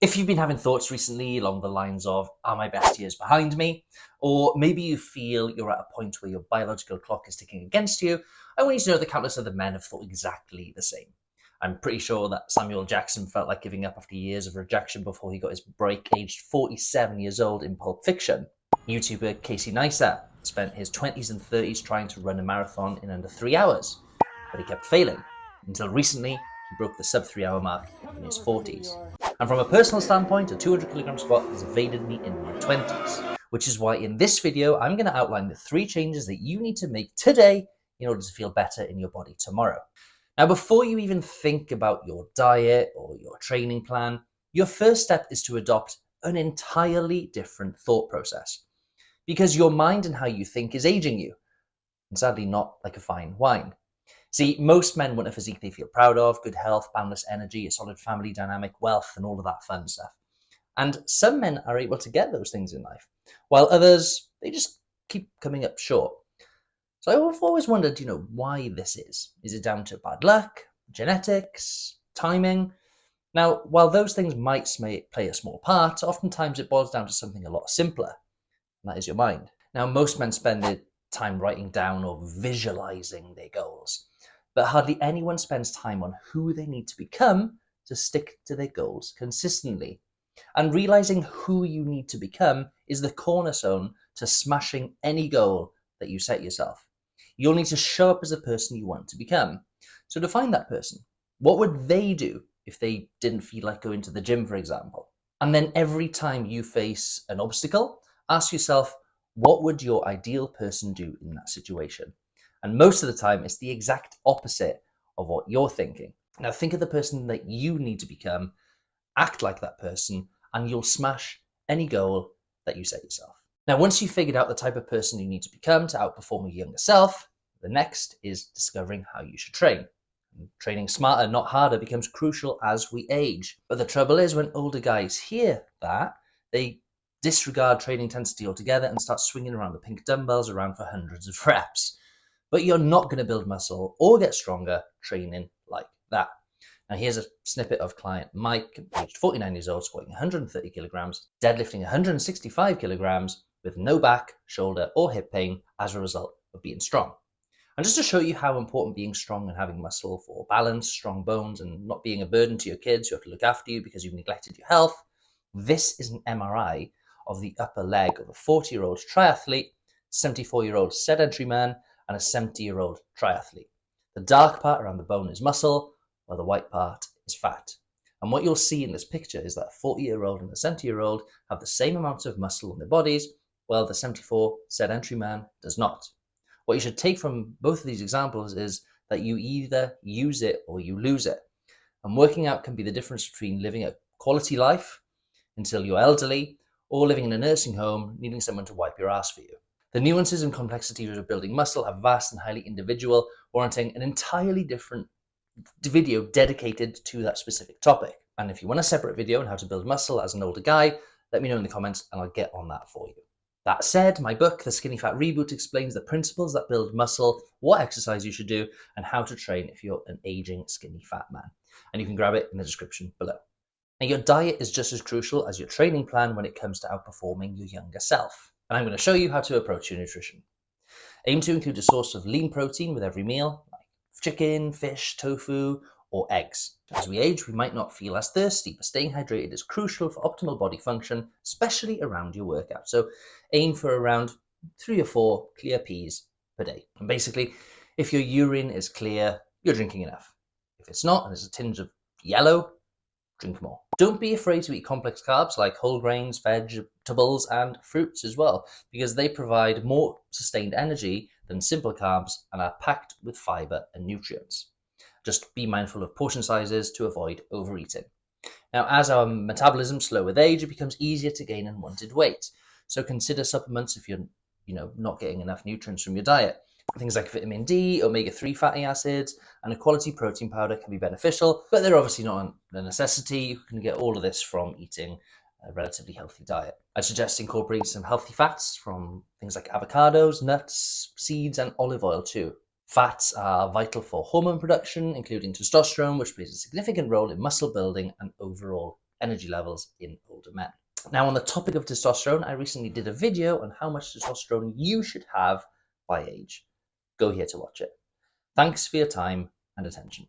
If you've been having thoughts recently along the lines of, are my best years behind me? Or maybe you feel you're at a point where your biological clock is ticking against you, I want you to know that countless other men have thought exactly the same. I'm pretty sure that Samuel Jackson felt like giving up after years of rejection before he got his break aged 47 years old in Pulp Fiction. YouTuber Casey Neistat spent his 20s and 30s trying to run a marathon in under 3 hours, but he kept failing until recently he broke the sub 3 hour mark in his 40s. And from a personal standpoint, a 200 kilogram squat has evaded me in my 20s, which is why in this video, I'm going to outline the 3 changes that you need to make today in order to feel better in your body tomorrow. Now, before you even think about your diet or your training plan, your first step is to adopt an entirely different thought process, because your mind and how you think is aging you, and sadly not like a fine wine. See, most men want a physique they feel proud of, good health, boundless energy, a solid family dynamic, wealth, and all of that fun stuff. And some men are able to get those things in life, while others, they just keep coming up short. So I've always wondered, why this is. Is it down to bad luck, genetics, timing? Now, while those things might play a small part, oftentimes it boils down to something a lot simpler, and that is your mind. Now, most men spend their time writing down or visualizing their goals, but hardly anyone spends time on who they need to become to stick to their goals consistently. And realizing who you need to become is the cornerstone to smashing any goal that you set yourself. You'll need to show up as the person you want to become. So define that person. What would they do if they didn't feel like going to the gym, for example? And then every time you face an obstacle, ask yourself, what would your ideal person do in that situation? And most of the time, it's the exact opposite of what you're thinking. Now, think of the person that you need to become, act like that person, and you'll smash any goal that you set yourself. Now, once you've figured out the type of person you need to become to outperform your younger self, the next is discovering how you should train. And training smarter, not harder, becomes crucial as we age. But the trouble is, when older guys hear that, they disregard training intensity altogether and start swinging around the pink dumbbells around for hundreds of reps. But you're not going to build muscle or get stronger training like that. Now, here's a snippet of client Mike, aged 49 years old, squatting 130 kilograms, deadlifting 165 kilograms with no back, shoulder, or hip pain as a result of being strong. And just to show you how important being strong and having muscle for balance, strong bones, and not being a burden to your kids who have to look after you because you've neglected your health, this is an MRI of the upper leg of a 40-year-old triathlete, 74-year-old sedentary man, and a 70-year-old triathlete. The dark part around the bone is muscle, while the white part is fat. And what you'll see in this picture is that a 40-year-old and a 70-year-old have the same amount of muscle in their bodies, while the 74 sedentary man does not. What you should take from both of these examples is that you either use it or you lose it. And working out can be the difference between living a quality life until you're elderly or living in a nursing home needing someone to wipe your ass for you. The nuances and complexities of building muscle are vast and highly individual, warranting an entirely different video dedicated to that specific topic. And if you want a separate video on how to build muscle as an older guy, let me know in the comments and I'll get on that for you. That said, my book, The Skinny Fat Reboot, explains the principles that build muscle, what exercise you should do, and how to train if you're an aging skinny fat man. And you can grab it in the description below. Now, your diet is just as crucial as your training plan when it comes to outperforming your younger self. And I'm going to show you how to approach your nutrition. Aim to include a source of lean protein with every meal, like chicken, fish, tofu, or eggs. As we age, we might not feel as thirsty, but staying hydrated is crucial for optimal body function, especially around your workout. So aim for around 3 or 4 clear peas per day. And basically, if your urine is clear, you're drinking enough. If it's not, and there's a tinge of yellow, drink more. Don't be afraid to eat complex carbs like whole grains, vegetables, and fruits as well, because they provide more sustained energy than simple carbs and are packed with fiber and nutrients. Just be mindful of portion sizes to avoid overeating. Now, as our metabolism slows with age, it becomes easier to gain unwanted weight. So consider supplements if you're, not getting enough nutrients from your diet. Things like vitamin D, omega-3 fatty acids, and a quality protein powder can be beneficial, but they're obviously not a necessity. You can get all of this from eating a relatively healthy diet. I suggest incorporating some healthy fats from things like avocados, nuts, seeds, and olive oil too. Fats are vital for hormone production, including testosterone, which plays a significant role in muscle building and overall energy levels in older men. Now, on the topic of testosterone, I recently did a video on how much testosterone you should have by age. Go here to watch it. Thanks for your time and attention.